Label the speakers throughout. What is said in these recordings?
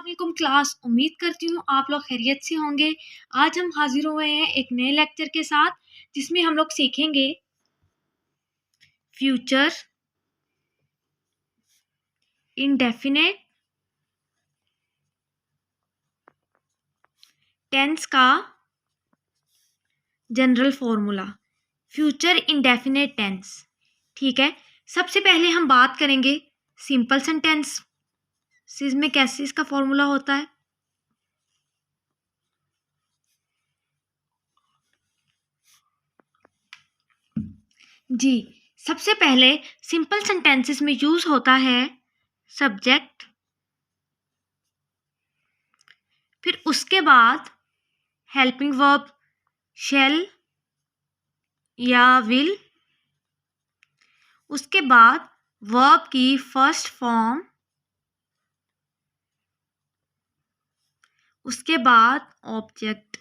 Speaker 1: अस्सलामुअलैकुम क्लास। उम्मीद करती हूँ आप लोग खैरियत से होंगे। आज हम हाजिर हुए हैं एक नए लेक्चर के साथ जिसमें हम लोग सीखेंगे फ्यूचर इंडेफिनेट टेंस का general formula. Future indefinite tense, ठीक है। सबसे पहले हम बात करेंगे सिंपल सेंटेंस में कैसे इसका फॉर्मूला होता है। जी, सबसे पहले सिंपल सेंटेंसेस में यूज होता है सब्जेक्ट, फिर उसके बाद हेल्पिंग वर्ब शैल या विल, उसके बाद वर्ब की फर्स्ट फॉर्म, उसके बाद ऑब्जेक्ट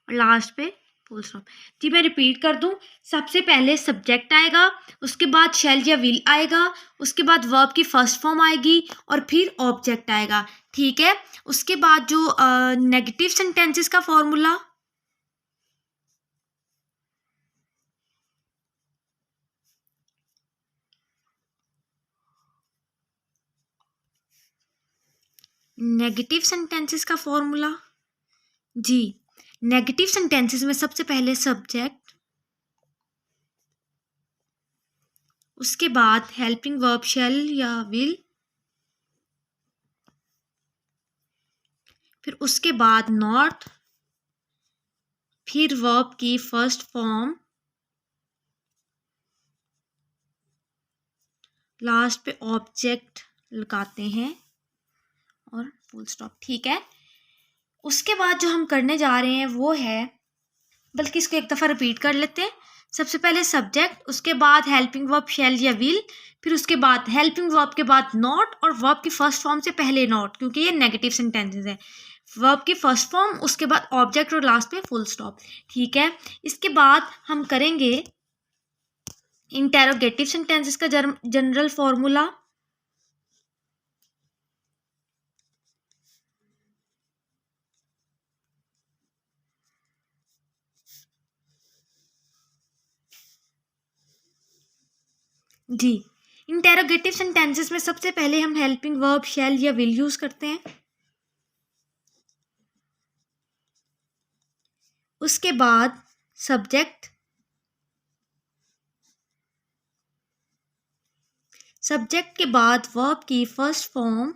Speaker 1: और लास्ट पे फुल स्टॉप। जी मैं रिपीट कर दूं, सबसे पहले सब्जेक्ट आएगा, उसके बाद शैल या विल आएगा, उसके बाद वर्ब की फर्स्ट फॉर्म आएगी और फिर ऑब्जेक्ट आएगा, ठीक है। उसके बाद जो नेगेटिव सेंटेंसेस का फॉर्मूला, नेगेटिव सेंटेंसेस का फॉर्मूला, जी नेगेटिव सेंटेंसेस में सबसे पहले सब्जेक्ट, उसके बाद हेल्पिंग वर्ब शैल या विल, फिर उसके बाद नॉट, फिर वर्ब की फर्स्ट फॉर्म, लास्ट पे ऑब्जेक्ट लगाते हैं और फुल स्टॉप, ठीक है। उसके बाद जो हम करने जा रहे हैं वो है, बल्कि इसको एक दफ़ा रिपीट कर लेते हैं। सबसे पहले सब्जेक्ट, उसके बाद हेल्पिंग वर्ब शैल या विल, फिर उसके बाद हेल्पिंग वर्ब के बाद नॉट और वर्ब की फर्स्ट फॉर्म से पहले नॉट, क्योंकि ये नेगेटिव सेंटेंसेस है। वर्ब की फर्स्ट फॉर्म, उसके बाद ऑब्जेक्ट और लास्ट पे फुल स्टॉप, ठीक है। इसके बाद हम करेंगे इंटेरोगेटिव सेंटेंसेस का जनरल फॉर्मूला। जी, इंटेरोगेटिव सेंटेंसेस में सबसे पहले हम हेल्पिंग वर्ब शैल या विल यूज करते हैं, उसके बाद सब्जेक्ट, सब्जेक्ट के बाद वर्ब की फर्स्ट फॉर्म,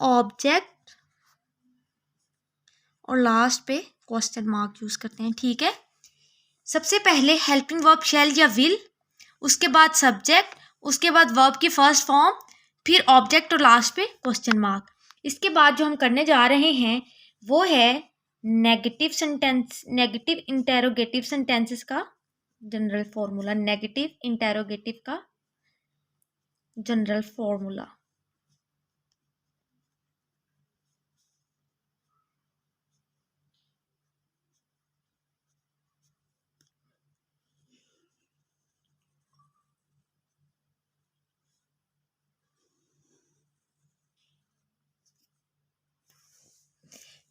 Speaker 1: ऑब्जेक्ट और लास्ट पे क्वेश्चन मार्क यूज करते हैं, ठीक है। सबसे पहले हेल्पिंग वर्ब शैल या विल, उसके बाद सब्जेक्ट, उसके बाद वर्ब की फर्स्ट फॉर्म, फिर ऑब्जेक्ट और लास्ट पे क्वेश्चन मार्क। इसके बाद जो हम करने जा रहे हैं वो है negative sentence, negative interrogative sentences का जनरल फॉर्मूला, नेगेटिव इंटेरोगेटिव का जनरल फॉर्मूला।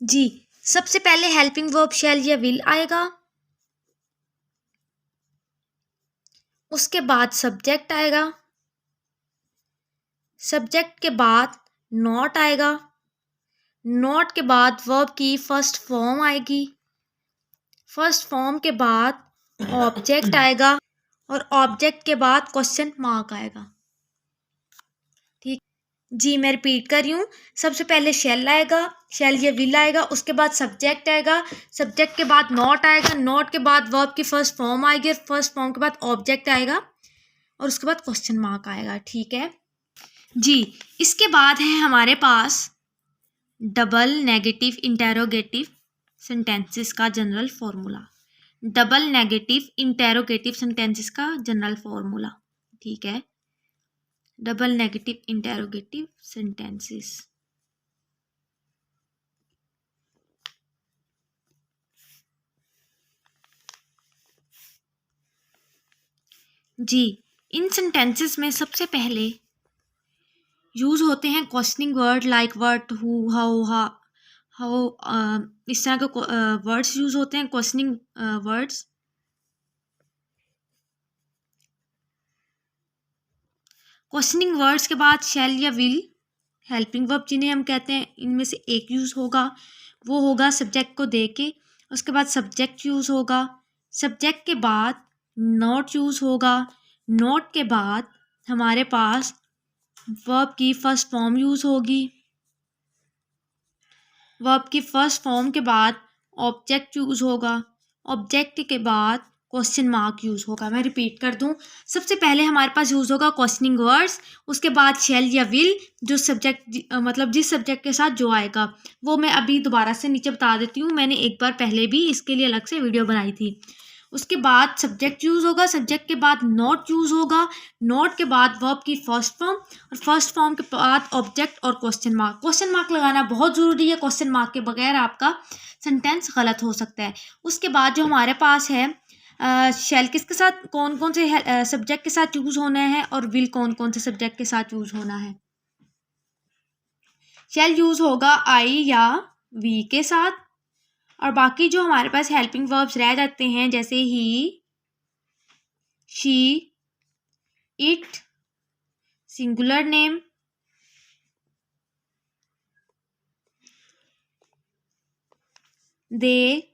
Speaker 1: जी, सबसे पहले हेल्पिंग वर्ब शैल या विल आएगा, उसके बाद सब्जेक्ट आएगा, सब्जेक्ट के बाद नॉट आएगा, नॉट के बाद वर्ब की फर्स्ट फॉर्म आएगी, फर्स्ट फॉर्म के बाद ऑब्जेक्ट आएगा और ऑब्जेक्ट के बाद क्वेश्चन मार्क आएगा, ठीक। जी मैं रिपीट कर रही हूँ, सबसे पहले शैल आएगा, शैल या विल आएगा, उसके बाद सब्जेक्ट आएगा, सब्जेक्ट के बाद नॉट आएगा, नॉट के बाद वर्ब की फर्स्ट फॉर्म आएगी और फर्स्ट फॉर्म के बाद ऑब्जेक्ट आएगा और उसके बाद क्वेश्चन मार्क आएगा, ठीक है जी। इसके बाद है हमारे पास डबल नेगेटिव इंटेरोगेटिव सेंटेंसेस का general formula, double negative interrogative sentences का जनरल फॉर्मूला, ठीक है। डबल नेगेटिव इंटेरोगेटिव सेंटेंसेस, जी इन सेंटेंसेस में सबसे पहले यूज होते हैं questioning word like what, who, how, इस तरह के वर्ड्स यूज होते हैं, क्वेश्चनिंग वर्ड्स। क्वेश्चनिंग वर्ड्स के बाद शैल या विल, हेल्पिंग वर्ब जिन्हें हम कहते हैं, इनमें से एक यूज होगा, वो होगा सब्जेक्ट को दे के। उसके बाद सब्जेक्ट यूज होगा, सब्जेक्ट के बाद नॉट यूज होगा, नॉट के बाद हमारे पास वर्ब की फर्स्ट फॉर्म यूज होगी, वर्ब की फर्स्ट फॉर्म के बाद ऑब्जेक्ट यूज होगा, ऑब्जेक्ट के बाद क्वेश्चन मार्क यूज होगा। मैं रिपीट कर दूं, सबसे पहले हमारे पास यूज होगा क्वेश्चनिंग वर्ड्स, उसके बाद शैल या विल, जो सब्जेक्ट मतलब जिस सब्जेक्ट के साथ जो आएगा वो मैं अभी दोबारा से नीचे बता देती हूँ, मैंने एक बार पहले भी इसके लिए अलग से वीडियो बनाई थी। उसके बाद सब्जेक्ट यूज होगा, सब्जेक्ट के बाद नॉट यूज होगा, नॉट के बाद वर्ब की फर्स्ट फॉर्म, और फर्स्ट फॉर्म के बाद ऑब्जेक्ट और क्वेश्चन मार्क। क्वेश्चन मार्क लगाना बहुत ज़रूरी है, क्वेश्चन मार्क के बगैर आपका सेंटेंस गलत हो सकता है। उसके बाद जो हमारे पास है शैल किसके साथ, कौन कौन से सब्जेक्ट के साथ यूज होना है, और विल कौन कौन से सब्जेक्ट के साथ यूज होना है। शैल यूज होगा आई या वी के साथ, और बाकी जो हमारे पास हेल्पिंग वर्ब्स रह जाते हैं जैसे he, she, it, singular name, they,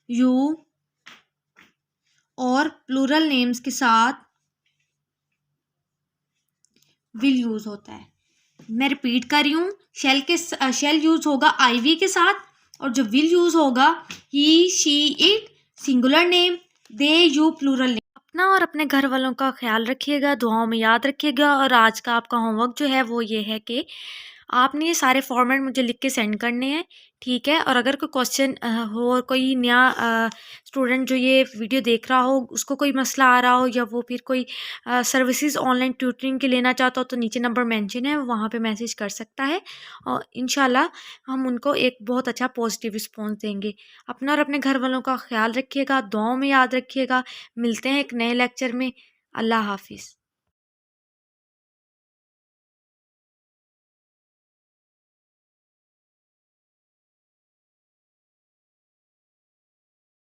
Speaker 1: you, और प्लूरल नेम्स के साथ विल यूज होता है। मैं रिपीट कर रही हूँ, शैल यूज होगा आई वी के साथ, और जो विल यूज होगा he, she, it, singular name, they, you, plural name. अपना और अपने घर वालों का ख्याल रखिएगा, दुआओं में याद रखिएगा। और आज का आपका होमवर्क जो है वो ये है कि आपने ये सारे फॉर्मेट मुझे लिख के सेंड करने हैं, ठीक है। और अगर कोई क्वेश्चन हो और कोई नया स्टूडेंट जो ये वीडियो देख रहा हो उसको कोई मसला आ रहा हो, या वो फिर कोई सर्विसेज ऑनलाइन ट्यूटरिंग के लेना चाहता हो, तो नीचे नंबर मेंशन है, वहाँ पे मैसेज कर सकता है, और इंशाल्लाह हम उनको एक बहुत अच्छा पॉजिटिव रिस्पॉन्स देंगे। अपना और अपने घर वालों का ख्याल रखिएगा, दुआओं में याद रखिएगा। मिलते हैं एक नए लेक्चर में। अल्लाह हाफिज़।